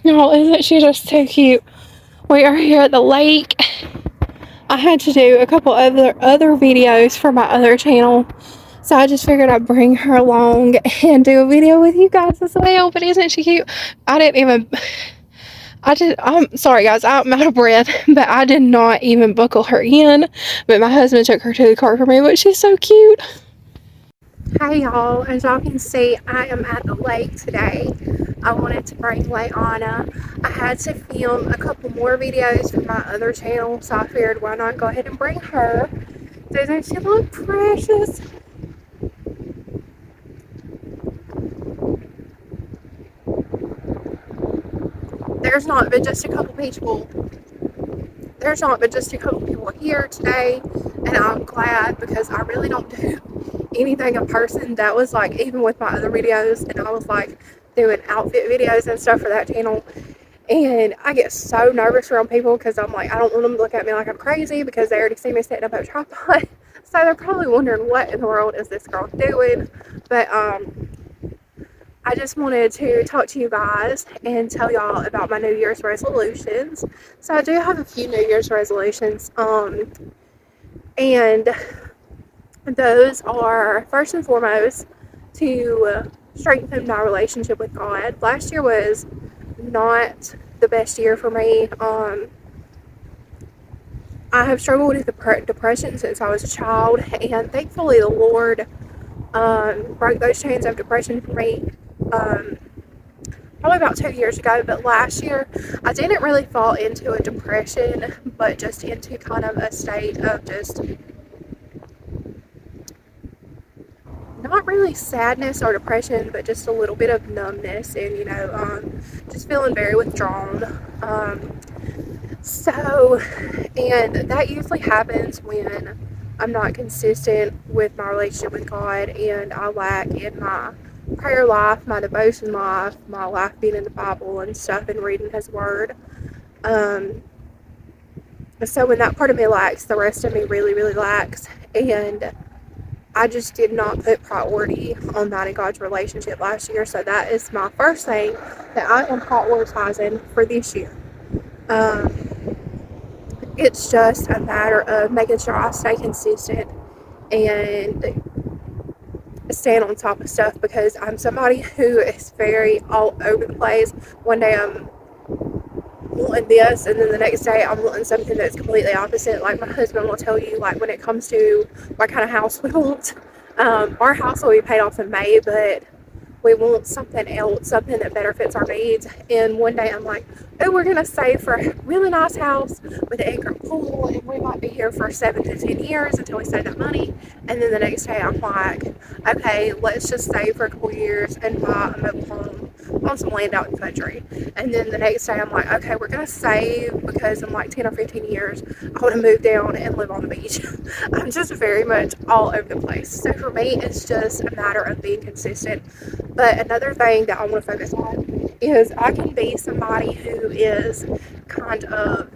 Oh, isn't she just so cute? We are here at the lake. I had to do a couple other videos for my other channel, so I just figured I'd bring her along and do a video with you guys as well. But isn't she cute? I'm sorry guys, I'm out of breath, but I did not even buckle her in. But my husband took her to the car for me, but she's so cute. Hey y'all, as y'all can see, I am at the lake today. I wanted to bring Layana. I had to film a couple more videos for my other channel, so I figured why not go ahead and bring her. Doesn't she look precious? There's not been just a couple people. There's not been just a couple people here today, and I'm glad because I really don't do anything in person. That was like even with my other videos, and I was like doing outfit videos and stuff for that channel, and I get so nervous around people because I'm like, I don't want them to look at me like I'm crazy because they already see me setting up a tripod. So they're probably wondering what in the world is this girl doing. But I just wanted to talk to you guys and tell y'all about my New Year's resolutions. So I do have a few New Year's resolutions, and those are first and foremost to strengthen my relationship with God. Last year was not the best year for me. I have struggled with depression since I was a child, and thankfully the Lord broke those chains of depression for me probably about 2 years ago. But last year I didn't really fall into a depression, but just into kind of a state of just not really sadness or depression, but just a little bit of numbness and, just feeling very withdrawn. And that usually happens when I'm not consistent with my relationship with God, and I lack in my prayer life, my devotion life, my life being in the Bible and stuff and reading His Word. So when that part of me lacks, the rest of me really, really lacks. And I just did not put priority on that in God's relationship last year. So that is my first thing that I am prioritizing for this year. It's just a matter of making sure I stay consistent and stand on top of stuff, because I'm somebody who is very all over the place. One day I'm wanting this, and then the next day I'm wanting something that's completely opposite. Like my husband will tell you, like when it comes to what kind of house we want, our house will be paid off in May, but we want something else, something that better fits our needs. And one day I'm like, oh, we're gonna save for a really nice house with an acre pool, and we might be here for 7 to 10 years until we save that money. And then the next day I'm like, okay, let's just save for a couple years and buy a mobile home on some land out in the country. And then the next day I'm like, okay, we're gonna save because in like 10 or 15 years I want to move down and live on the beach. I'm just very much all over the place. So for me, it's just a matter of being consistent. But another thing that I want to focus on is I can be somebody who is kind of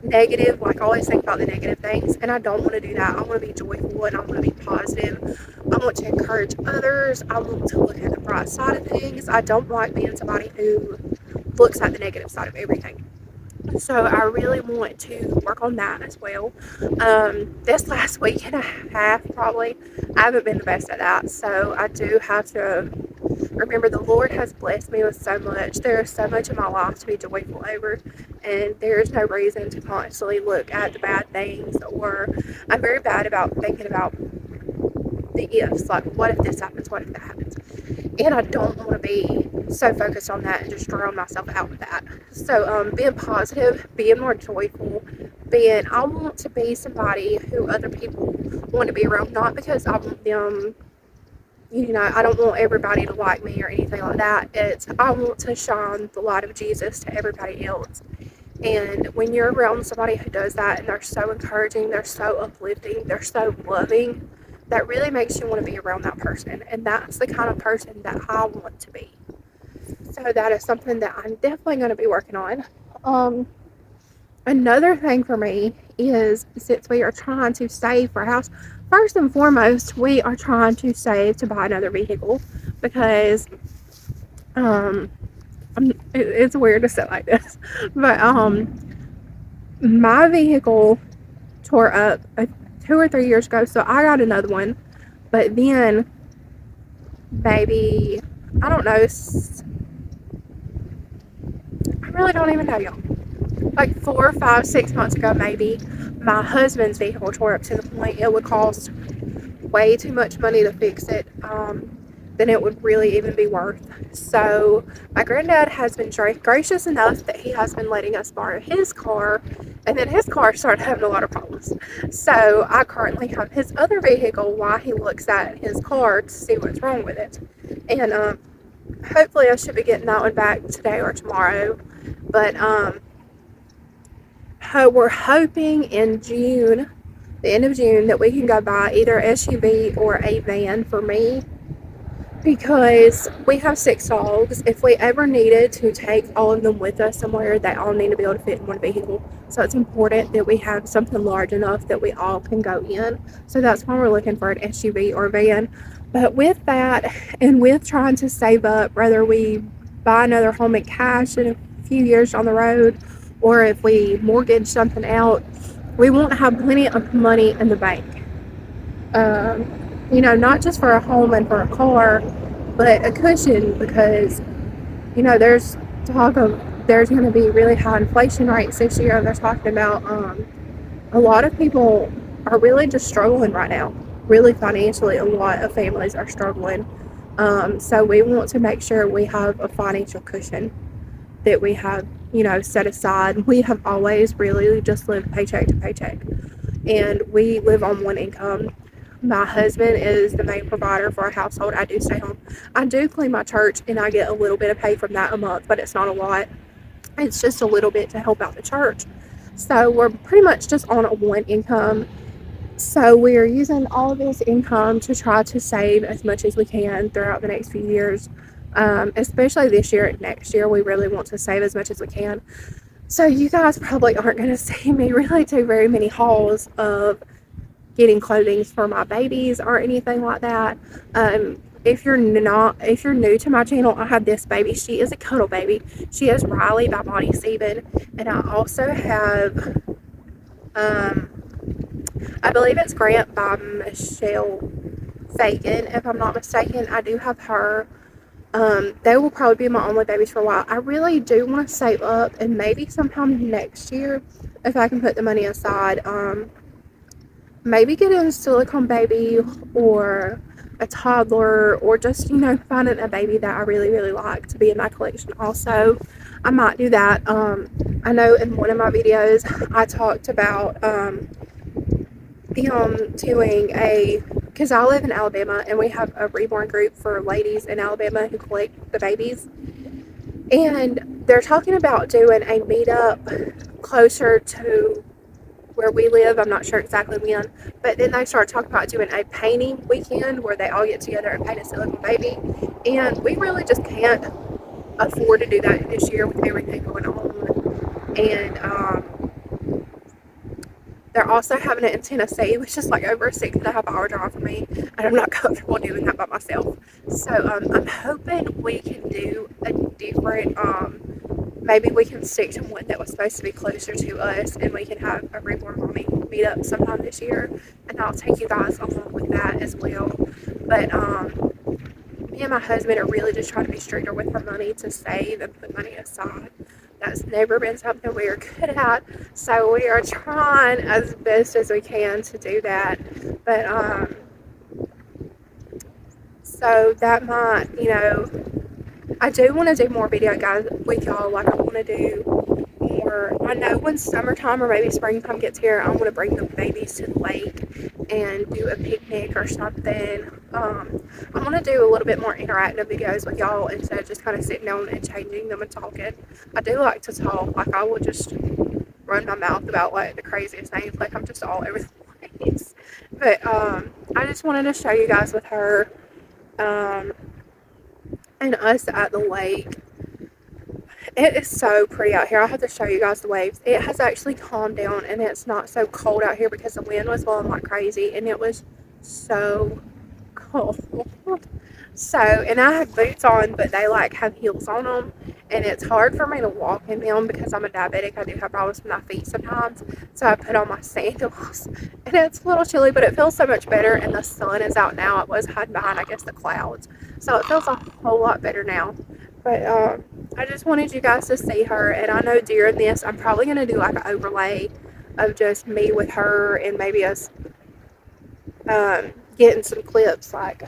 negative, like I always think about the negative things, and I don't want to do that. I want to be joyful and I want to be positive. I want to encourage others. I want to look at the bright side of things. I don't like being somebody who looks at the negative side of everything. So I really want to work on that as well. This last week and a half, probably, I haven't been the best at that. So I do have to remember the Lord has blessed me with so much. There is so much in my life to be joyful over, and there is no reason to constantly look at the bad things. Or I'm very bad about thinking about the ifs, like what if this happens, what if that happens. And I don't want to be so focused on that and just drown myself out with that. So being positive, being more joyful, I want to be somebody who other people want to be around, not because I want them, I don't want everybody to like me or anything like that. I want to shine the light of Jesus to everybody else. And when you're around somebody who does that, and they're so encouraging, they're so uplifting, they're so loving, that really makes you want to be around that person. And that's the kind of person that I want to be. So that is something that I'm definitely going to be working on. Another thing for me is, since we are trying to save for a house, first and foremost, we are trying to save to buy another vehicle, because It's weird to say like this, but my vehicle tore up 2 or 3 years ago, so I got another one. But then, maybe I don't know. I really don't even know, y'all. Like 4, 5, 6 months ago, maybe my husband's vehicle tore up to the point it would cost way too much money to fix it. Than it would really even be worth. So my granddad has been gracious enough that he has been letting us borrow his car, and then his car started having a lot of problems. So I currently have his other vehicle while he looks at his car to see what's wrong with it. And hopefully I should be getting that one back today or tomorrow. But we're hoping in June, the end of June, that we can go buy either SUV or a van for me, because we have 6 dogs. If we ever needed to take all of them with us somewhere, they all need to be able to fit in one vehicle. So it's important that we have something large enough that we all can go in. So that's why we're looking for an SUV or van. But with that, and with trying to save up, whether we buy another home in cash in a few years down the road, or if we mortgage something out, we won't have plenty of money in the bank. Not just for a home and for a car, but a cushion, because, there's talk of there's going to be really high inflation rates this year. They're talking about a lot of people are really just struggling right now, really financially. A lot of families are struggling. So we want to make sure we have a financial cushion that we have, set aside. We have always really just lived paycheck to paycheck, and we live on one income. My husband is the main provider for our household. I do stay home. I do clean my church, and I get a little bit of pay from that a month, but it's not a lot. It's just a little bit to help out the church. So we're pretty much just on a one income. So we're using all of this income to try to save as much as we can throughout the next few years. Especially this year and next year, we really want to save as much as we can. So you guys probably aren't going to see me really do very many hauls of getting clothing for my babies or anything like that. If you're new to my channel, I have this baby. She is a Cuddle baby. She is Riley by Bonnie Sieben, and I also have, I believe it's Grant by Michelle Fagan, if I'm not mistaken. I do have her. They will probably be my only babies for a while. I really do want to save up, and maybe sometime next year, if I can put the money aside, maybe get a silicone baby or a toddler, or just, finding a baby that I really, really like to be in my collection also. I might do that. I know in one of my videos I talked about doing because I live in Alabama, and we have a Reborn group for ladies in Alabama who collect the babies. And they're talking about doing a meetup closer to where we live. I'm not sure exactly when, but then they started talking about doing a painting weekend where they all get together and paint a silicone baby. And we really just can't afford to do that this year with everything going on. And they're also having it in Tennessee, which is like over a 6.5 hour drive for me, and I'm not comfortable doing that by myself. So I'm hoping we can do a different, maybe we can stick to one that was supposed to be closer to us, and we can have a Reborn Mommy meet up sometime this year, and I'll take you guys along with that as well. But me and my husband are really just trying to be stricter with our money to save and put money aside. That's never been something we are good at, so we are trying as best as we can to do that. But so that might, I do want to do more video guys with y'all. Like, I want to do more. I know when summertime or maybe springtime gets here, I want to bring the babies to the lake and do a picnic or something. I want to do a little bit more interactive videos with y'all instead of just kind of sitting down and changing them and talking. I do like to talk. Like, I will just run my mouth about like the craziest things. Like, I'm just all over the place. But I just wanted to show you guys with her and us at the lake. It is so pretty out here. I have to show you guys the waves. It has actually calmed down, and it's not so cold out here because the wind was blowing like crazy, and it was so cold. So, and I have boots on, but they like have heels on them, and it's hard for me to walk in them because I'm a diabetic. I do have problems with my feet sometimes, so I put on my sandals, and it's a little chilly, but it feels so much better, and the sun is out now. It was hiding behind, I guess, the clouds, so it feels a whole lot better now. But I just wanted you guys to see her, and I know during this I'm probably going to do like an overlay of just me with her, and maybe us getting some clips like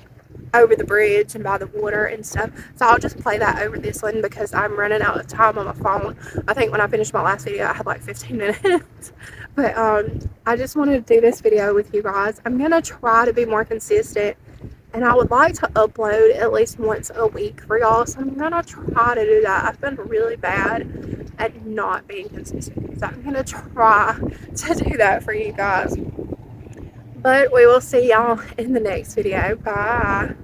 over the bridge and by the water and stuff. So I'll just play that over this one because I'm running out of time on my phone. I think when I finished my last video I had like 15 minutes. But I just wanted to do this video with you guys. I'm going to try to be more consistent, and I would like to upload at least once a week for y'all. So I'm going to try to do that. I've been really bad at not being consistent. So I'm going to try to do that for you guys. But we will see y'all in the next video. Bye.